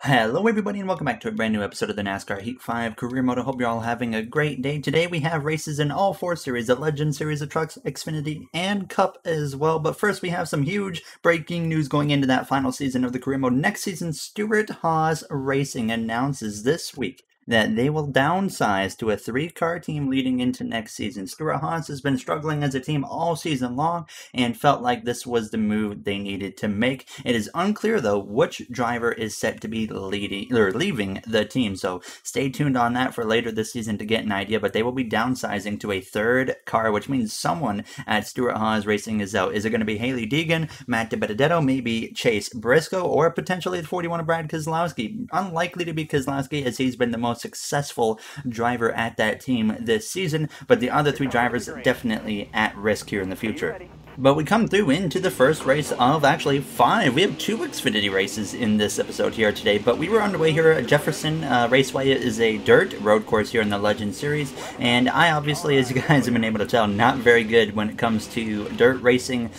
Hello everybody and welcome back to a brand new episode of the NASCAR Heat 5 Career Mode. I hope you're all having a great day. Today we have races in all four series, the Legend Series of Trucks, Xfinity, and Cup as well. But first we have some huge breaking news going into that final season of the Career Mode. Next season, Stewart HAAS Racing announces this week that they will downsize to a three-car team leading into next season. Stewart HAAS has been struggling as a team all season long and felt like this was the move they needed to make. It is unclear, though, which driver is set to be leaving the team, so stay tuned on that for later this season to get an idea, but they will be downsizing to a third car, which means someone at Stewart HAAS Racing is out. Is it going to be Haley Deegan, Matt DiBenedetto, maybe Chase Briscoe, or potentially the 41 of Brad Keselowski? Unlikely to be Keselowski, as he's been the most successful driver at that team this season, but the other three drivers definitely at risk here in the future. But we come through into the first race of actually 5. We have 2 Xfinity races in this episode here today, but we were underway here at Jefferson Raceway. Is a dirt road course here in the Legend Series, and I obviously, as you guys have been able to tell, not very good when it comes to dirt racing,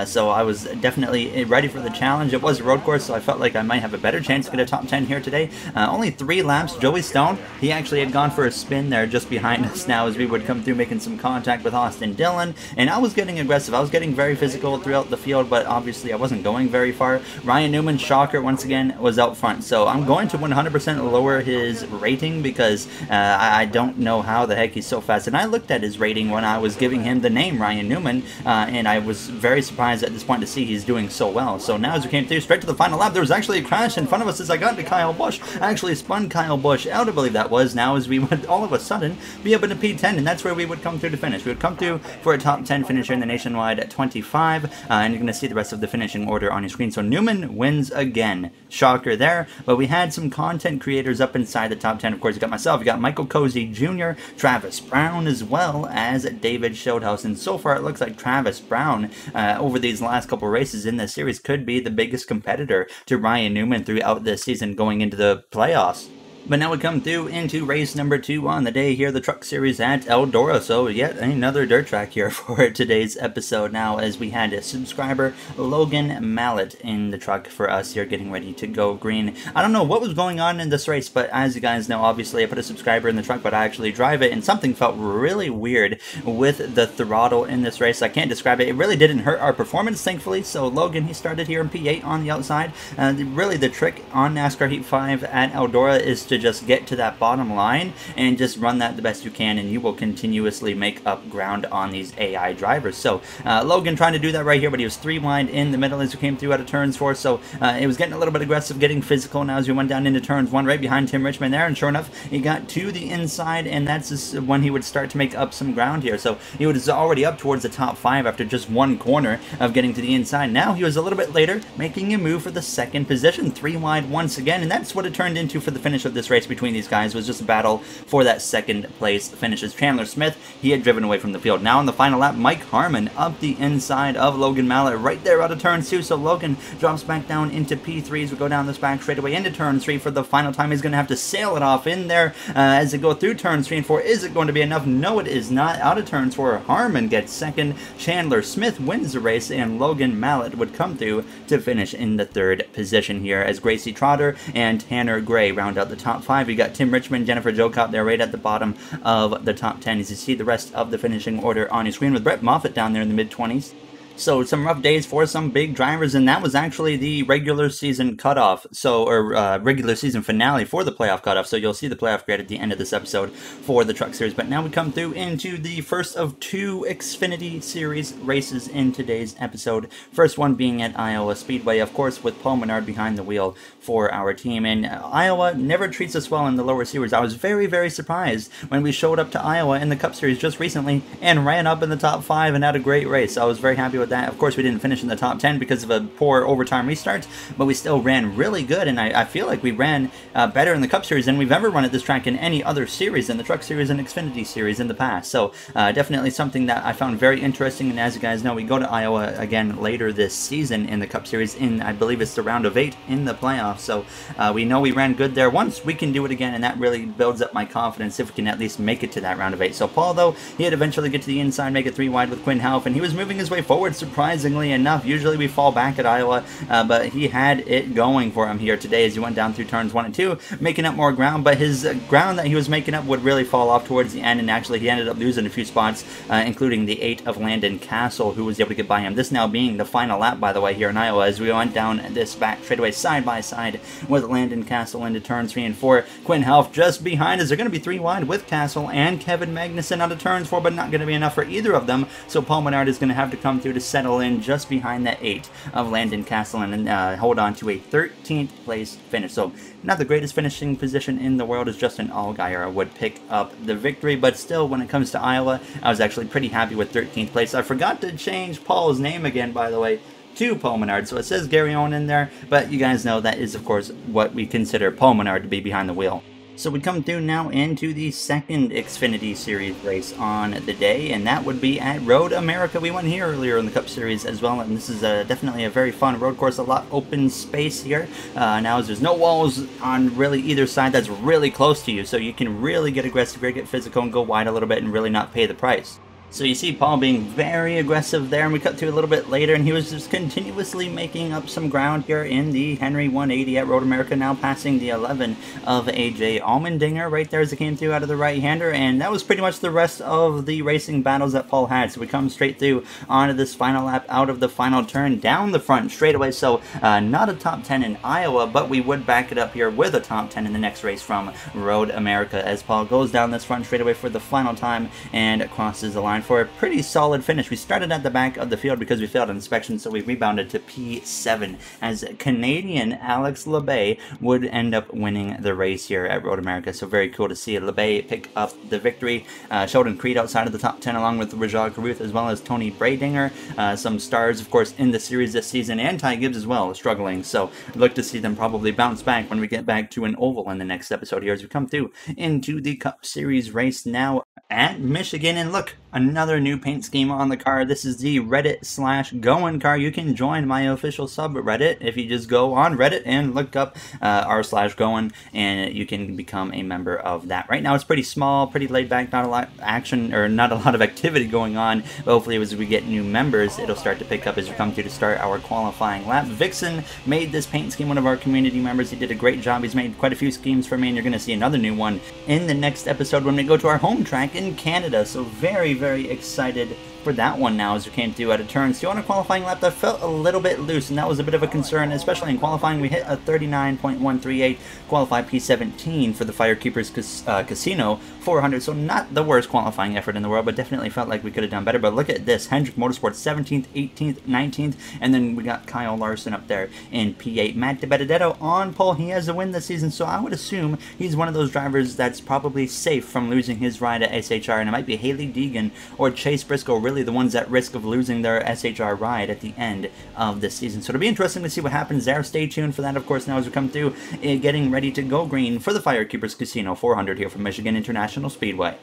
so I was definitely ready for the challenge. It was a road course, so I felt like I might have a better chance to get a top 10 here today. Only 3 laps. Joey Stone, he actually had gone for a spin there just behind us now as we would come through making some contact with Austin Dillon, and I was getting aggressive. I was getting very physical throughout the field, but obviously I wasn't going very far. Ryan Newman, shocker, once again, was out front, so I'm going to 100% lower his rating because I don't know how the heck he's so fast. And I looked at his rating when I was giving him the name Ryan Newman, and I was very surprised at this point to see he's doing so well. So now as we came through straight to the final lap, there was actually a crash in front of us as I got into Kyle Busch. I actually spun Kyle Busch out, I believe that was, now as we would all of a sudden be up in a P10, and that's where we would come through to finish. We would come through for a top 10 finisher in the Nationwide at 25, and you're going to see the rest of the finishing order on your screen. So Newman wins again. Shocker there, but we had some content creators up inside the top 10. Of course, you got myself, you got Michael Cozy Jr., Travis Brown, as well as David Showhouse. And so far, it looks like Travis Brown, over these last couple races in this series, could be the biggest competitor to Ryan Newman throughout this season going into the playoffs. But now we come through into race number 2 on the day here, the Truck Series at Eldora. So yet another dirt track here for today's episode now, as we had a subscriber, Logan Mallet, in the truck for us here getting ready to go green. I don't know what was going on in this race, but as you guys know, obviously I put a subscriber in the truck, but I actually drive it, and something felt really weird with the throttle in this race. I can't describe it. It really didn't hurt our performance, thankfully. So Logan, he started here in P8 on the outside. Really the trick on NASCAR Heat 5 at Eldora is to just get to that bottom line and just run that the best you can, and you will continuously make up ground on these AI drivers. So Logan trying to do that right here, but he was 3 wide in the middle as we came through out of turns 4, so it was getting a little bit aggressive, getting physical now as we went down into turns 1 right behind Tim Richmond there, and sure enough he got to the inside, and that's just when he would start to make up some ground here. So he was already up towards the top 5 after just 1 corner of getting to the inside. Now he was a little bit later making a move for the 2nd position, 3 wide once again, and that's what it turned into for the finish of this race between these guys. Was just a battle for that 2nd place finishes. Chandler Smith, he had driven away from the field. Now on the final lap, Mike Harmon up the inside of Logan Mallet right there out of turn 2, so Logan drops back down into P3 as we go down this back straightaway into turn 3 for the final time. He's going to have to sail it off in there as they go through turns 3 and 4. Is it going to be enough? No, it is not. Out of turns 4, Harmon gets 2nd, Chandler Smith wins the race, and Logan Mallet would come through to finish in the 3rd position here as Gracie Trotter and Tanner Gray round out the top 5. You got Tim Richmond, Jennifer Jocop there right at the bottom of the top 10 as you see the rest of the finishing order on your screen, with Brett Moffitt down there in the mid-20s. So some rough days for some big drivers, and that was actually the regular season cutoff, regular season finale for the playoff cutoff. So you'll see the playoff grade at the end of this episode for the Truck Series. But now we come through into the first of 2 Xfinity Series races in today's episode. First one being at Iowa Speedway, of course, with Paul Menard behind the wheel for our team. And Iowa never treats us well in the lower series. I was very, very surprised when we showed up to Iowa in the Cup Series just recently and ran up in the top 5 and had a great race. I was very happy with that. Of course, we didn't finish in the top 10 because of a poor overtime restart, but we still ran really good, and I feel like we ran better in the Cup Series than we've ever run at this track in any other series, in the Truck Series and Xfinity Series in the past. So definitely something that I found very interesting, and as you guys know, we go to Iowa again later this season in the Cup Series in, I believe it's the round of 8 in the playoffs. So we know we ran good there once, we can do it again, and that really builds up my confidence if we can at least make it to that round of 8. So Paul, though, he had eventually get to the inside, make it 3 wide with Quinn Houff, and he was moving his way forward start, surprisingly enough. Usually we fall back at Iowa, but he had it going for him here today as he went down through turns 1 and 2, making up more ground, but his ground that he was making up would really fall off towards the end, and actually he ended up losing a few spots, including the 8 of Landon Castle, who was able to get by him. This now being the final lap, by the way, here in Iowa, as we went down this back straightaway side by side with Landon Castle into turns 3 and 4. Quinn Helf just behind us. They're going to be 3 wide with Castle and Kevin Magnussen out of turns 4, but not going to be enough for either of them, so Paul Menard is going to have to come through to settle in just behind that 8 of Landon Castle and hold on to a 13th place finish. So not the greatest finishing position in the world, as Justin Allgaier would pick up the victory, but still, when it comes to Iowa, I was actually pretty happy with 13th place. I forgot to change Paul's name again, by the way, to Paul Menard, so it says Gary Owen in there, but you guys know that is, of course, what we consider Paul Menard to be behind the wheel. So we come through now into the second Xfinity Series race on the day, and that would be at Road America. We went here earlier in the Cup Series as well, and this is definitely a very fun road course, a lot open space here. Now, as there's no walls on really either side that's really close to you, so you can really get aggressive here, get physical, and go wide a little bit and really not pay the price. So you see Paul being very aggressive there, and we cut to a little bit later, and he was just continuously making up some ground here in the Henry 180 at Road America, now passing the 11 of AJ Allmendinger right there as it came through out of the right-hander, and that was pretty much the rest of the racing battles that Paul had. So we come straight through onto this final lap, out of the final turn, down the front straightaway, so not a top 10 in Iowa, but we would back it up here with a top 10 in the next race from Road America as Paul goes down this front straightaway for the final time and crosses the line for a pretty solid finish. We started at the back of the field because we failed inspection, so we rebounded to P7 as Canadian Alex LeBay would end up winning the race here at Road America. So very cool to see LeBay pick up the victory. Sheldon Creed outside of the top 10 along with Rajah Caruth as well as Tony Bradinger. Some stars, of course, in the series this season, and Ty Gibbs as well, struggling. So look to see them probably bounce back when we get back to an oval in the next episode here as we come through into the Cup Series race now at Michigan. And look, another new paint scheme on the car. This is the Reddit/Goin car. You can join my official subreddit if you just go on Reddit and look up r/Goin, and you can become a member of that. Right now it's pretty small, pretty laid back, not a lot of action or not a lot of activity going on, but hopefully as we get new members it'll start to pick up as we come through to start our qualifying lap. Vixen made this paint scheme, one of our community members. He did a great job. He's made quite a few schemes for me, and you're going to see another new one in the next episode when we go to our home track in Canada. So very, very excited for that one now as we came through out of turns 2 on a qualifying lap that felt a little bit loose, and that was a bit of a concern, especially in qualifying. We hit a 39.138, qualified P17 for the Firekeepers Casino 400, so not the worst qualifying effort in the world, but definitely felt like we could have done better. But look at this, Hendrick Motorsports 17th, 18th, 19th, and then we got Kyle Larson up there in P8. Matt DiBenedetto on pole. He has a win this season, so I would assume he's one of those drivers that's probably safe from losing his ride at SHR, and it might be Haley Deegan or Chase Briscoe, really the ones at risk of losing their SHR ride at the end of this season. So it'll be interesting to see what happens there. Stay tuned for that, of course, now as we come through, getting ready to go green for the Firekeepers Casino 400 here from Michigan International Speedway.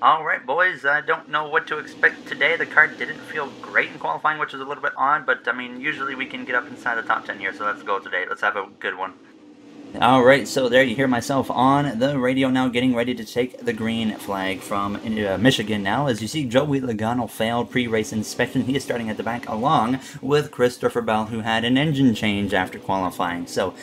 Alright boys, I don't know what to expect today. The car didn't feel great in qualifying, which is a little bit odd, but I mean, usually we can get up inside the top 10 here, so let's go today. Let's have a good one. Alright, so there you hear myself on the radio now, getting ready to take the green flag from Michigan now. As you see, Joey Logano failed pre-race inspection. He is starting at the back along with Christopher Bell, who had an engine change after qualifying. So,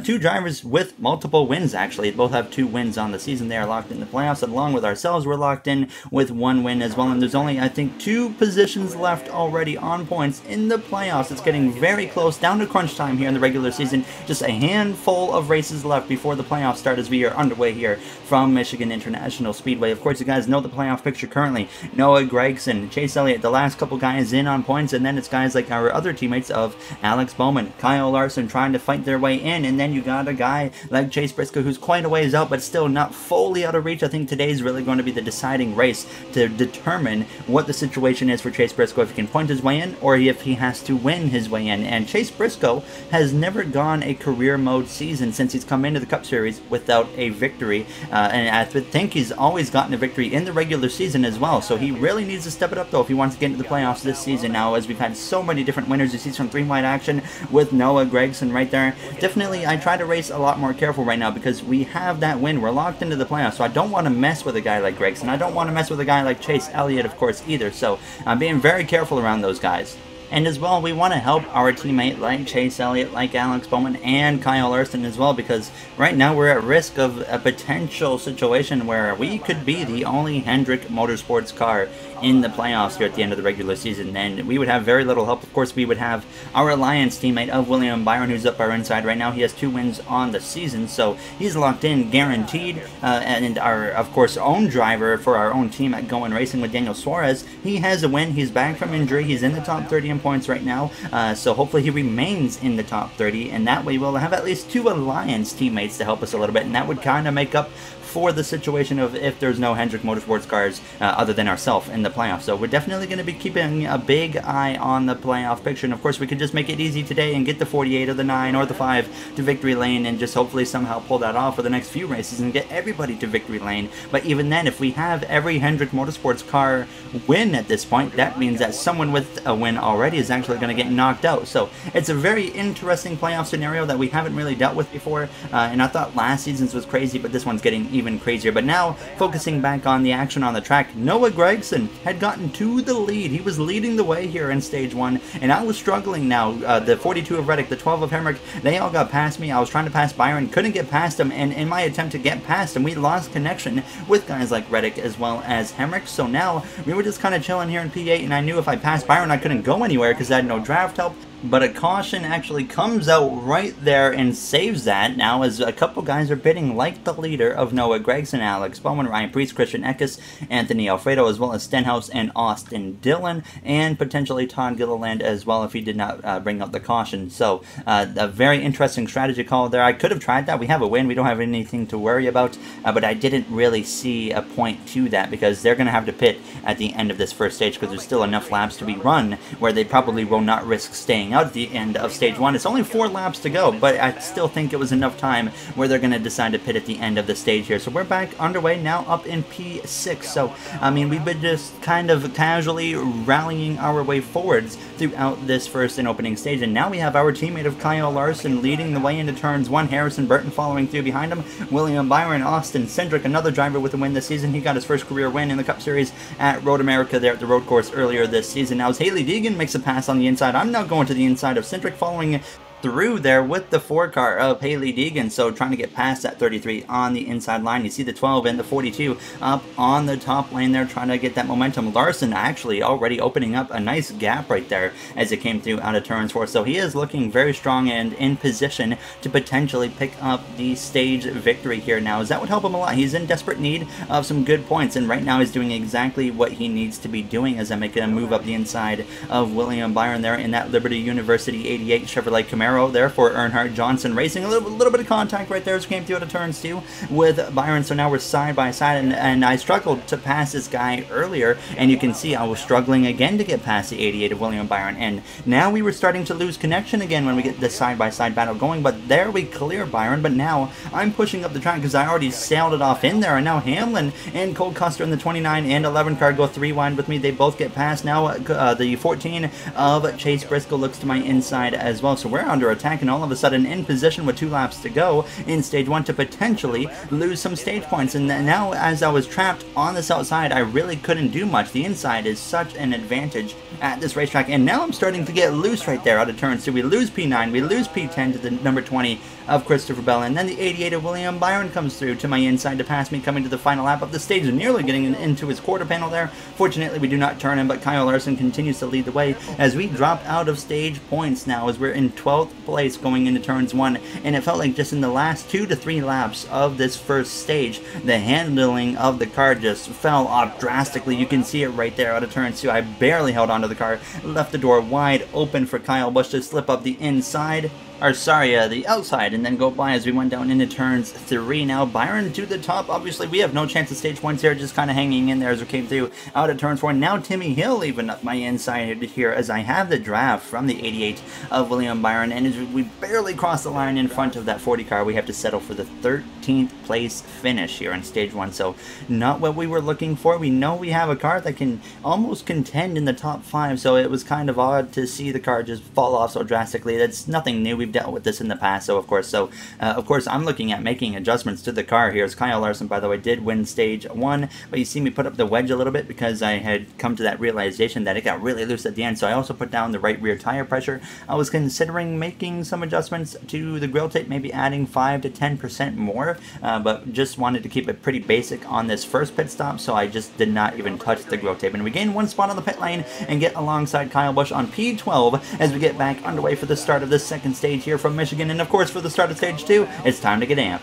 two drivers with multiple wins, actually. Both have 2 wins on the season. They are locked in the playoffs, and along with ourselves, we're locked in with 1 win as well. And there's only, I think, 2 positions left already on points in the playoffs. It's getting very close, down to crunch time here in the regular season. Just a handful of races left before the playoffs start as we are underway here from Michigan International Speedway. Of course, you guys know the playoff picture currently. Noah Gragson, Chase Elliott, the last couple guys in on points, and then it's guys like our other teammates of Alex Bowman, Kyle Larson trying to fight their way in, and then you got a guy like Chase Briscoe who's quite a ways out but still not fully out of reach. I think today's really going to be the deciding race to determine what the situation is for Chase Briscoe, if he can point his way in or if he has to win his way in. And Chase Briscoe has never gone a career mode season since he's come into the Cup Series without a victory, and I think he's always gotten a victory in the regular season as well, so he really needs to step it up though if he wants to get into the playoffs this season now, as we've had so many different winners. You see some 3-wide action with Noah Gragson right there. Definitely I try to race a lot more careful right now because we have that win. We're locked into the playoffs, so I don't want to mess with a guy like Gragson. I don't want to mess with a guy like Chase Elliott, of course, either, so I'm being very careful around those guys. And as well, we want to help our teammate like Chase Elliott, like Alex Bowman, and Kyle Larson as well, because right now we're at risk of a potential situation where we could be the only Hendrick Motorsports car in the playoffs here at the end of the regular season, and we would have very little help. Of course, we would have our Alliance teammate of William Byron, who's up our inside right now. He has 2 wins on the season, so he's locked in, guaranteed. And our, of course, own driver for our own team at Going Racing with Daniel Suarez, he has a win. He's back from injury. He's in the top 30 in points right now, so hopefully he remains in the top 30, and that way we'll have at least 2 Alliance teammates to help us a little bit, and that would kind of make up for the situation of if there's no Hendrick Motorsports cars other than ourselves in the playoffs. So we're definitely going to be keeping a big eye on the playoff picture, and of course we could just make it easy today and get the 48 or the 9 or the 5 to victory lane and just hopefully somehow pull that off for the next few races and get everybody to victory lane. But even then, if we have every Hendrick Motorsports car win at this point, that means that someone with a win already is actually going to get knocked out. So it's a very interesting playoff scenario that we haven't really dealt with before, and I thought last season's was crazy, but this one's getting even crazier. But now, focusing back on the action on the track, Noah Gragson had gotten to the lead. He was leading the way here in stage 1, and I was struggling now. The 42 of Reddick, the 12 of Hemrick, they all got past me. I was trying to pass Byron, couldn't get past him, and in my attempt to get past him, we lost connection with guys like Reddick as well as Hemrick. So now, we were just kind of chilling here in P8, and I knew if I passed Byron, I couldn't go anywhere because I had no draft help. But a caution actually comes out right there and saves that now, as a couple guys are bidding like the leader of Noah Gragson, Alex Bowman, Ryan Priest, Christian Eckes, Anthony Alfredo, as well as Stenhouse and Austin Dillon, and potentially Todd Gilliland as well if he did not bring up the caution. So a very interesting strategy call there. I could have tried that. We have a win. We don't have anything to worry about, but I didn't really see a point to that because they're going to have to pit at the end of this first stage because there's still enough laps to be run where they probably will not risk staying out at the end of stage 1. It's only 4 laps to go, but I still think it was enough time where they're going to decide to pit at the end of the stage here. So we're back underway now up in P6. So, I mean, we've been just kind of casually rallying our way forwards throughout this first and opening stage, and now we have our teammate of Kyle Larson leading the way into turns 1, Harrison Burton following through behind him, William Byron, Austin Cindric, another driver with a win this season. He got his first career win in the Cup Series at Road America there at the road course earlier this season. Now as Haley Deegan makes a pass on the inside, I'm now going to the inside of Cindric, following through there with the 4 car of Haley Deegan, so trying to get past that 33 on the inside line. You see the 12 and the 42 up on the top lane there, trying to get that momentum. Larson actually already opening up a nice gap right there as it came through out of turns 4, so he is looking very strong and in position to potentially pick up the stage victory here now, as that would help him a lot. He's in desperate need of some good points, and right now he's doing exactly what he needs to be doing as I'm making a move up the inside of William Byron there in that Liberty University 88 Chevrolet Camaro there for Earnhardt Johnson Racing. A little bit of contact right there as we came through out of turns 2 with Byron, so now we're side by side, and I struggled to pass this guy earlier, and you can see I was struggling again to get past the 88 of William Byron, and now we were starting to lose connection again when we get this side by side battle going, but there we clear Byron. But now I'm pushing up the track because I already sailed it off in there, and now Hamlin and Cole Custer in the 29 and 11 car go 3 wide with me. They both get past now. The 14 of Chase Briscoe looks to my inside as well, so we're under attack, and all of a sudden in position with 2 laps to go in stage 1 to potentially lose some stage points. And now as I was trapped on this outside, I really couldn't do much. The inside is such an advantage at this racetrack, and now I'm starting to get loose right there out of turns 2. We lose P9, we lose P10 to the number 20 of Christopher Bell, and then the 88 of William Byron comes through to my inside to pass me coming to the final lap of the stage, nearly getting into his quarter panel there. Fortunately we do not turn him, but Kyle Larson continues to lead the way as we drop out of stage points now, as we're in 12th place going into turns 1, and it felt like just in the last 2 to 3 laps of this first stage, the handling of the car just fell off drastically. You can see it right there out of turns 2. I barely held onto the car, left the door wide open for Kyle Busch to slip up the inside, or sorry, the outside, and then go by as we went down into turns 3. Now Byron to the top. Obviously we have no chance of stage points here, just kind of hanging in there as we came through out of turns 4. Now Timmy Hill even up my inside here as I have the draft from the 88 of William Byron, and as we barely cross the line in front of that 40 car, we have to settle for the 13th place finish here in stage 1. So not what we were looking for. We know we have a car that can almost contend in the top 5, so it was kind of odd to see the car just fall off so drastically. That's nothing new. we've dealt with this in the past, so of course, I'm looking at making adjustments to the car here. As Kyle Larson, by the way, did win stage 1, but you see me put up the wedge a little bit because I had come to that realization that it got really loose at the end, so I also put down the right rear tire pressure. I was considering making some adjustments to the grill tape, maybe adding 5 to 10% more, but just wanted to keep it pretty basic on this first pit stop, so I just did not even touch the grill tape. And we gain 1 spot on the pit lane and get alongside Kyle Busch on P12 as we get back underway for the start of this second stage here from Michigan. And of course, for the start of stage 2, it's time to get amped.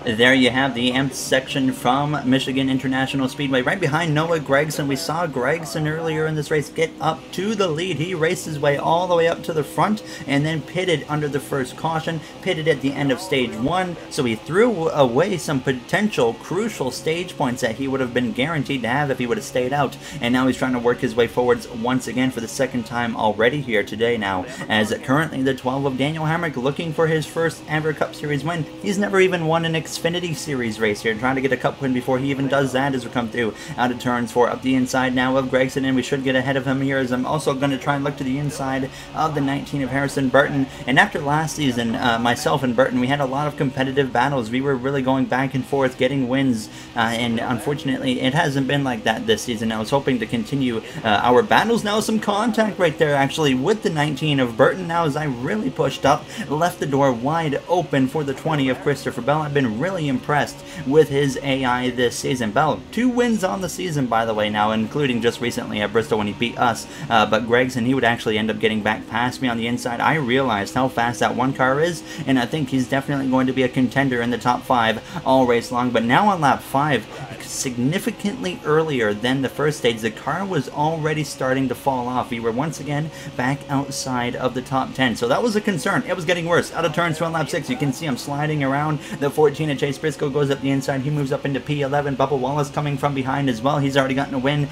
There you have the amped section from Michigan International Speedway. Right behind Noah Gragson. We saw Gragson earlier in this race get up to the lead. He raced his way all the way up to the front and then pitted under the first caution, pitted at the end of stage 1, so he threw away some potential crucial stage points that he would have been guaranteed to have if he would have stayed out. And now he's trying to work his way forwards once again for the second time already here today now, as currently the 12 of Daniel Hamrick looking for his first ever Cup Series win. He's never even won an Xfinity Series race here, trying to get a Cup win before he even does that as we come through out of turns 4 up the inside now of Gragson, and we should get ahead of him here, as I'm also going to try and look to the inside of the 19 of Harrison Burton. And after last season, myself and Burton, we had a lot of competitive battles. We were really going back and forth, getting wins, and unfortunately it hasn't been like that this season. I was hoping to continue our battles. Now some contact right there actually with the 19 of Burton now, as I really pushed up, left the door wide open for the 20 of Christopher Bell. I've been really impressed with his AI this season. Bell, 2 wins on the season, by the way, now, including just recently at Bristol when he beat us. But Gregson, he would actually end up getting back past me on the inside. I realized how fast that one car is, and I think he's definitely going to be a contender in the top 5 all race long. But now on lap 5, significantly earlier than the first stage, the car was already starting to fall off. We were once again back outside of the top 10, so that was a concern. It was getting worse. Out of turns on lap 6, you can see I'm sliding around. The 14 of Chase Briscoe goes up the inside. He moves up into P11. Bubba Wallace coming from behind as well. He's already gotten a win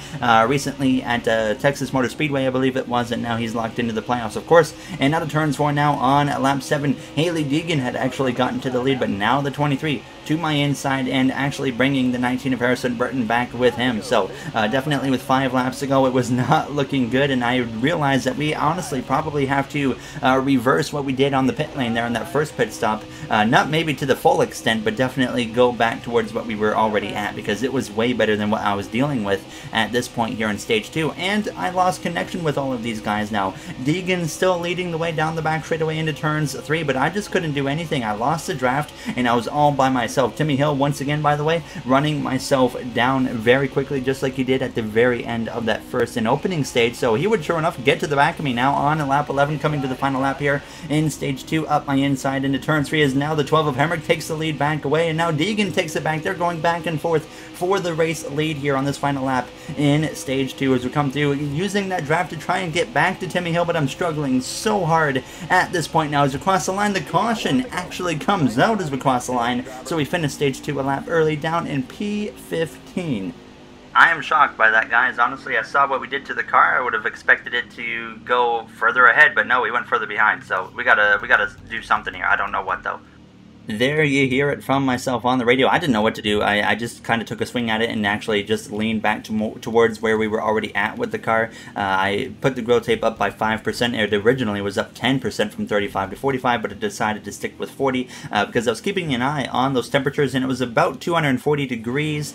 recently at Texas Motor Speedway, I believe it was, and now he's locked into the playoffs, of course. And out of turns 4 now on lap 7, Haley Deegan had actually gotten to the lead, but now the 23 to my inside and actually bringing the 19 of Harrison Burton back with him. So definitely with 5 laps to go, it was not looking good, and I realized that we honestly probably have to reverse what we did on the pit lane there on that first pit stop. Not maybe to the full extent, but definitely go back towards what we were already at, because it was way better than what I was dealing with at this point here in stage 2. And I lost connection with all of these guys now. Deegan still leading the way down the back straightaway into turns 3, but I just couldn't do anything. I lost the draft, and I was all by myself. Timmy Hill, once again, by the way, running myself down very quickly, just like he did at the very end of that first and opening stage. So he would sure enough get to the back of me now on lap 11, coming to the final lap here in stage 2, up my inside into turn 3, as now the 12 of Hemrick takes the lead back away, and now Deegan takes it back. They're going back and forth for the race lead here on this final lap in stage 2 as we come through, using that draft to try and get back to Timmy Hill, but I'm struggling so hard at this point now as we cross the line. The caution actually comes out as we cross the line, so we finish stage 2 a lap early, down in P15. I am shocked by that, guys. Honestly, I saw what we did to the car. I would have expected it to go further ahead, but no, we went further behind. So we gotta do something here. I don't know what though. There you hear it from myself on the radio. I didn't know what to do. I just kind of took a swing at it and actually just leaned back towards where we were already at with the car. I put the grill tape up by 5%. It originally was up 10% from 35 to 45, but I decided to stick with 40 because I was keeping an eye on those temperatures, and it was about 240 degrees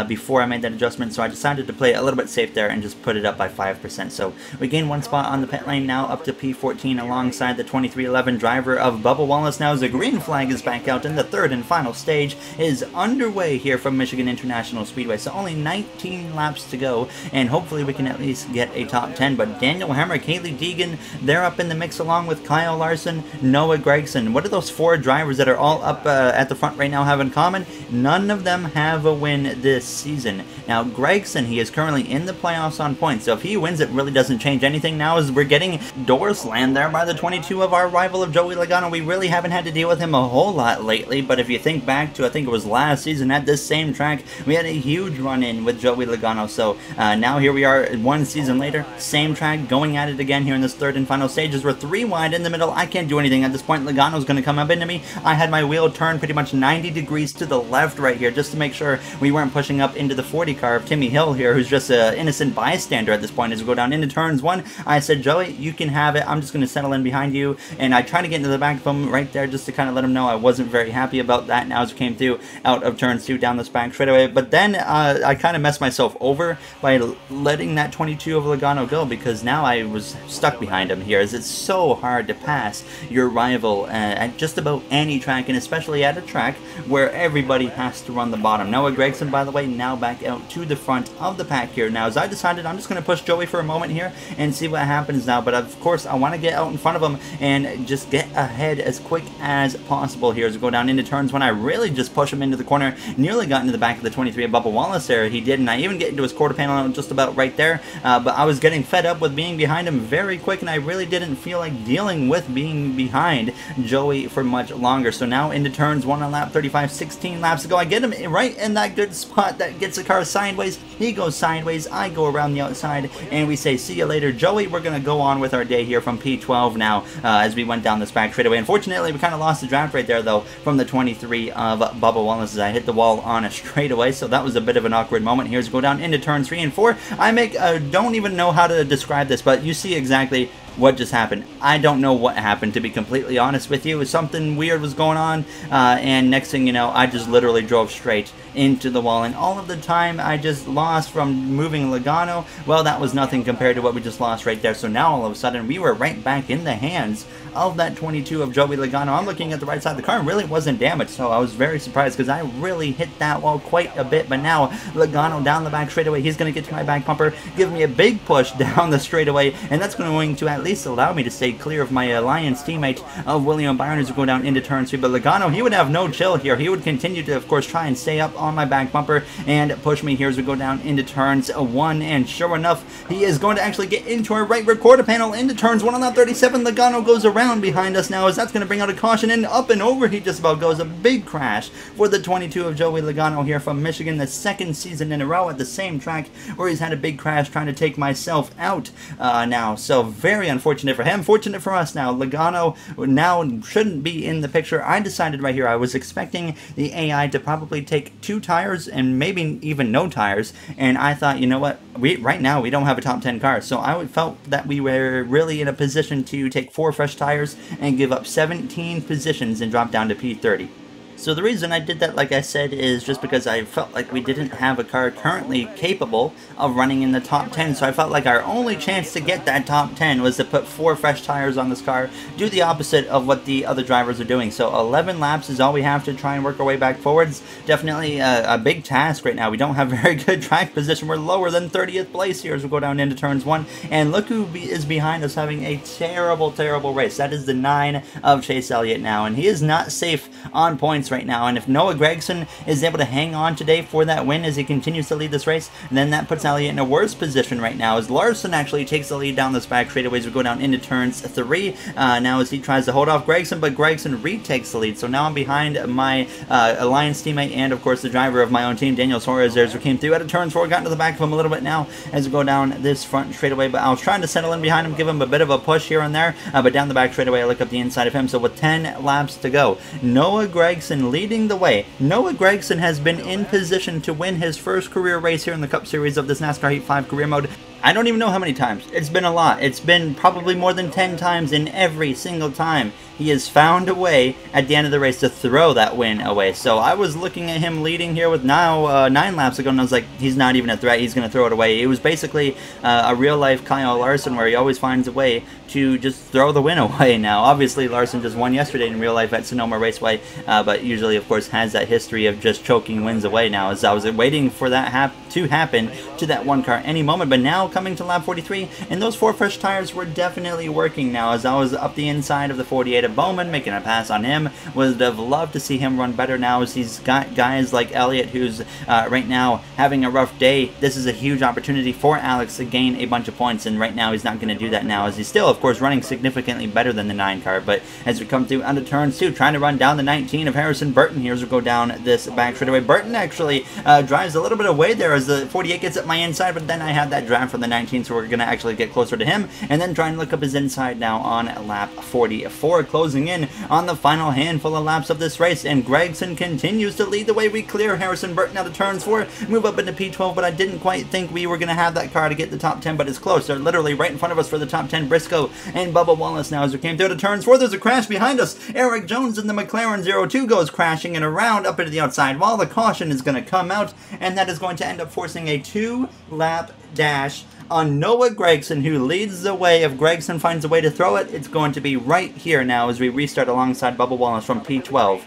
before I made that adjustment, so I decided to play it a little bit safe there and just put it up by 5%. So we gained one spot on the pit lane, now up to P14 alongside the 2311 driver of Bubba Wallace. Now as the green flag is back out, and the third and final stage is underway here from Michigan International Speedway. So only 19 laps to go, and hopefully we can at least get a top 10. But Daniel Hammer, Kaylee Deegan, they're up in the mix along with Kyle Larson, Noah Gregson. What do those four drivers that are all up at the front right now have in common? None of them have a win this season. Now Gregson, he is currently in the playoffs on points, so if he wins, it really doesn't change anything now, as we're getting door slammed there by the 22 of our rival of Joey Logano. We really haven't had to deal with him a whole lot lately, but if you think back to, I think it was last season at this same track, we had a huge run-in with Joey Logano. So now here we are one season later, same track, going at it again here in this third and final stage, as we're 3 wide in the middle. I can't do anything at this point. Logano's going to come up into me. I had my wheel turned pretty much 90 degrees to the left right here, just to make sure we weren't pushing up into the 40 car of Timmy Hill here, who's just an innocent bystander at this point. As we go down into turns 1, I said, Joey, you can have it. I'm just going to settle in behind you, and I tried to get into the back of him right there just to kind of let him know I wasn't very happy about that now as we came through out of turns 2 down this back straightaway. But then I kind of messed myself over by letting that 22 of Logano go, because now I was stuck behind him here, as it's so hard to pass your rival at just about any track, and especially at a track where everybody has to run the bottom. Noah Gregson, by the way, now back out to the front of the pack here. Now as I decided, I'm just going to push Joey for a moment here and see what happens now, but of course I want to get out in front of him and just get ahead as quick as possible here as we go down into turns 1. I really just push him into the corner, nearly got into the back of the 23 of Bubba Wallace there. He did, and I even get into his quarter panel just about right there, but I was getting fed up with being behind him very quick, and I really didn't feel like dealing with being behind Joey for much longer. So now into turns 1 on lap 35, 16 laps to go. I get him right in that good spot that gets the car sideways. He goes sideways, I go around the outside, and we say, see you later, Joey. We're going to go on with our day here from P12 now as we went down this back straightaway. Unfortunately, we kind of lost the draft right there, though, from the 23 of Bubba Wallace as I hit the wall on a straightaway, so that was a bit of an awkward moment. Here's go down into turns 3 and 4. I don't even know how to describe this, but you see exactly what just happened. I don't know what happened, to be completely honest with you. Something weird was going on, and next thing you know, I just literally drove straight into the wall, and all of the time I just lost from moving Logano, well, that was nothing compared to what we just lost right there. So now all of a sudden we were right back in the hands of that 22 of Joey Logano. I'm looking at the right side. The car really wasn't damaged, so I was very surprised because I really hit that wall quite a bit. But now Logano down the back straightaway, he's going to get to my back bumper, give me a big push down the straightaway, and that's going to at least allow me to stay clear of my Alliance teammate of William Byron as we go down into turn 3. But Logano, he would have no chill here. He would continue to, of course, try and stay up on my back bumper and push me here as we go down into turns 1. And sure enough, he is going to actually get into our right rear quarter panel into turns 1 on that 37. Logano goes around behind us now, as that's going to bring out a caution, and up and over he just about goes. A big crash for the 22 of Joey Logano here from Michigan, the second season in a row at the same track where he's had a big crash trying to take myself out now. So very unfortunate for him. Fortunate for us now. Logano now shouldn't be in the picture. I decided right here, I was expecting the AI to probably take 2 tires and maybe even no tires, and I thought, you know what, right now we don't have a top 10 car, so I felt that we were really in a position to take 4 fresh tires and give up 17 positions and drop down to P30. So the reason I did that, like I said, is just because I felt like we didn't have a car currently capable of running in the top 10. So I felt like our only chance to get that top 10 was to put 4 fresh tires on this car, do the opposite of what the other drivers are doing. So 11 laps is all we have to try and work our way back forwards. Definitely a big task right now. We don't have very good track position. We're lower than 30th place here as we go down into turns 1. And look who is behind us having a terrible, terrible race. That is the 9 of Chase Elliott now. And he is not safe on points points right now, and if Noah Gragson is able to hang on today for that win as he continues to lead this race, then that puts Elliott in a worse position right now, as Larson actually takes the lead down this back straightaway as we go down into turns 3, now as he tries to hold off Gragson, but Gragson retakes the lead. So now I'm behind my Alliance teammate and, of course, the driver of my own team, Daniel Suarez, as we came through out of turns 4, got into the back of him a little bit now as we go down this front straightaway, but I was trying to settle in behind him, give him a bit of a push here and there, but down the back straightaway I look up the inside of him. So with 10 laps to go, Noah Gragson leading the way. Noah Gragson has been in position to win his first career race here in the Cup Series of this NASCAR Heat 5 career mode. I don't even know how many times. It's been a lot. It's been probably more than 10 times, and every single time he has found a way at the end of the race to throw that win away. So I was looking at him leading here with now 9 laps ago, and I was like, he's not even a threat. He's going to throw it away. It was basically a real-life Kyle Larson where he always finds a way to just throw the win away now. Obviously, Larson just won yesterday in real life at Sonoma Raceway, but usually, of course, has that history of just choking wins away now. As I was waiting for that to happen to that one car any moment, but now coming to lap 43, and those 4 fresh tires were definitely working now, as I was up the inside of the 48 of Bowman, making a pass on him. Would have loved to see him run better now, as he's got guys like Elliott, who's right now having a rough day. This is a huge opportunity for Alex to gain a bunch of points, and right now he's not going to do that now, as he's still, of course, running significantly better than the 9 car. But as we come through under turns 2, trying to run down the 19 of Harrison Burton here as we go down this back straightaway. Burton actually drives a little bit away there as the 48 gets at my inside, but then I have that drive from the 19, so we're going to actually get closer to him, and then try and look up his inside now on lap 44, closing in on the final handful of laps of this race, and Gragson continues to lead the way. We clear Harrison Burton out of turns 4, move up into P12, but I didn't quite think we were going to have that car to get the top 10, but it's close. They're literally right in front of us for the top 10. Briscoe and Bubba Wallace now as we came through to turns 4. There's a crash behind us. Eric Jones in the McLaren 02 goes crashing and around up into the outside wall. The caution is going to come out, and that is going to end up forcing a 2-lap dash on Noah Gragson, who leads the way. If Gragson finds a way to throw it, it's going to be right here now as we restart alongside Bubba Wallace from P12.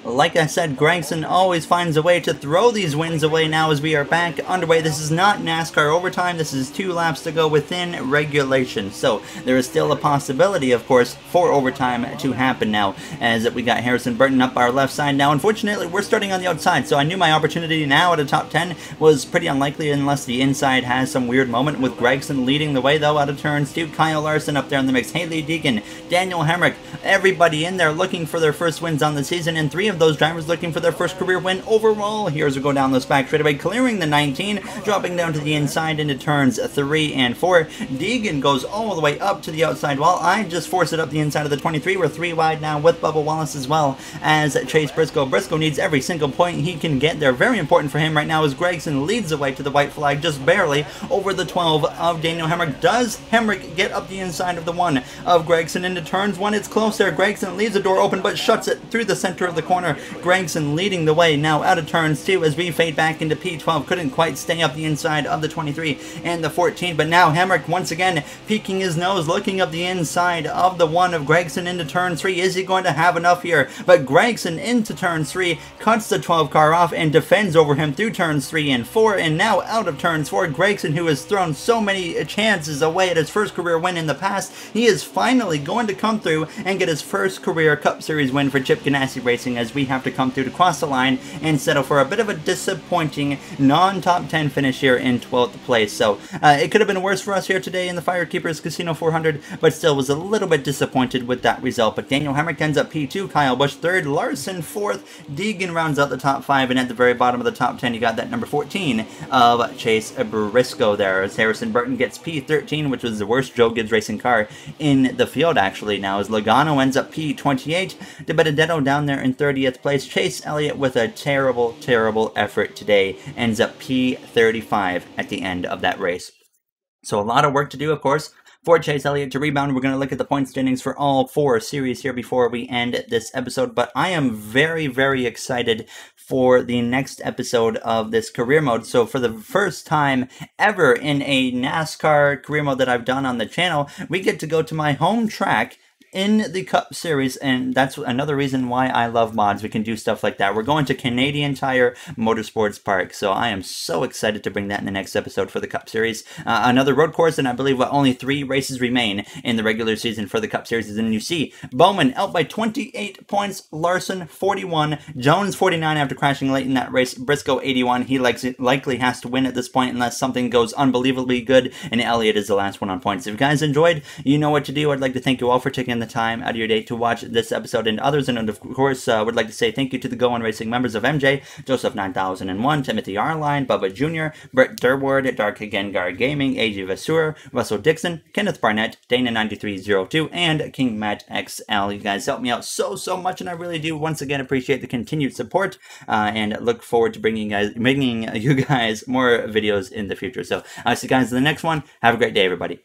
Like I said, Gragson always finds a way to throw these wins away now as we are back underway. This is not NASCAR overtime. This is 2 laps to go within regulation. So there is still a possibility, of course, for overtime to happen now, as we got Harrison Burton up our left side now. Unfortunately, we're starting on the outside, so I knew my opportunity now at a top 10 was pretty unlikely unless the inside has some weird moment, with Gragson leading the way, though, out of turns 2. Kyle Larson up there in the mix. Haley Deegan, Daniel Hemrick, everybody in there looking for their first wins on the season, and 3 of those drivers looking for their first career win overall. Here's we go down this back straightaway, clearing the 19, dropping down to the inside into turns 3 and 4. Deegan goes all the way up to the outside wall. I just force it up the inside of the 23. We're 3 wide now with Bubba Wallace as well as Chase Briscoe. Briscoe needs every single point he can get there. Very important for him right now as Gragson leads the way to the white flag, just barely over the 12 of Daniel Hemrick. Does Hemrick get up the inside of the 1 of Gragson into turns 1? It's close there. Gragson leaves the door open but shuts it through the center of the corner. Gragson leading the way now out of turns 2 as we fade back into P12. Couldn't quite stay up the inside of the 23 and the 14, but now Hemrick once again peeking his nose, looking up the inside of the 1 of Gragson into turn 3. Is he going to have enough here? But Gragson into turn 3 cuts the 12 car off and defends over him through turns 3 and 4, and now out of turns 4, Gragson, who has thrown so many chances away at his first career win in the past, he is finally going to come through and get his first career Cup Series win for Chip Ganassi Racing, as we have to come through to cross the line and settle for a bit of a disappointing non-top 10 finish here in 12th place. So it could have been worse for us here today in the Firekeepers Casino 400, but still was a little bit disappointed with that result. But Daniel Hemrick ends up P2, Kyle Busch 3rd, Larson 4th, Deegan rounds out the top 5, and at the very bottom of the top 10 you got that number 14 of Chase Briscoe there, as Harrison Burton gets P13, which was the worst Joe Gibbs Racing car in the field actually now, as Logano ends up P28, De Benedetto down there in 30th place. Chase Elliott with a terrible, terrible effort today ends up P35 at the end of that race. So a lot of work to do, of course, for Chase Elliott to rebound. We're going to look at the point standings for all 4 series here before we end this episode, but I am very, very excited for the next episode of this career mode. So for the first time ever in a NASCAR career mode that I've done on the channel, we get to go to my home track in the Cup Series, and that's another reason why I love mods. We can do stuff like that. We're going to Canadian Tire Motorsports Park, so I am so excited to bring that in the next episode for the Cup Series. Another road course, and I believe only 3 races remain in the regular season for the Cup Series. And you see Bowman out by 28 points, Larson 41, Jones 49 after crashing late in that race, Briscoe 81. He likely has to win at this point unless something goes unbelievably good, and Elliott is the last one on points. If you guys enjoyed, you know what to do. I'd like to thank you all for taking the time out of your day to watch this episode and others, and of course would like to say thank you to the Go On Racing members of MJ, Joseph 9001, Timothy Arline, Bubba Jr., Brett Durward, Dark Gengar Gaming, AJ Vasur, Russell Dixon, Kenneth Barnett, Dana9302, and King Matt XL. You guys help me out so much, and I really do once again appreciate the continued support, and look forward to bringing you guys more videos in the future. So I'll see you guys in the next one. Have a great day, everybody.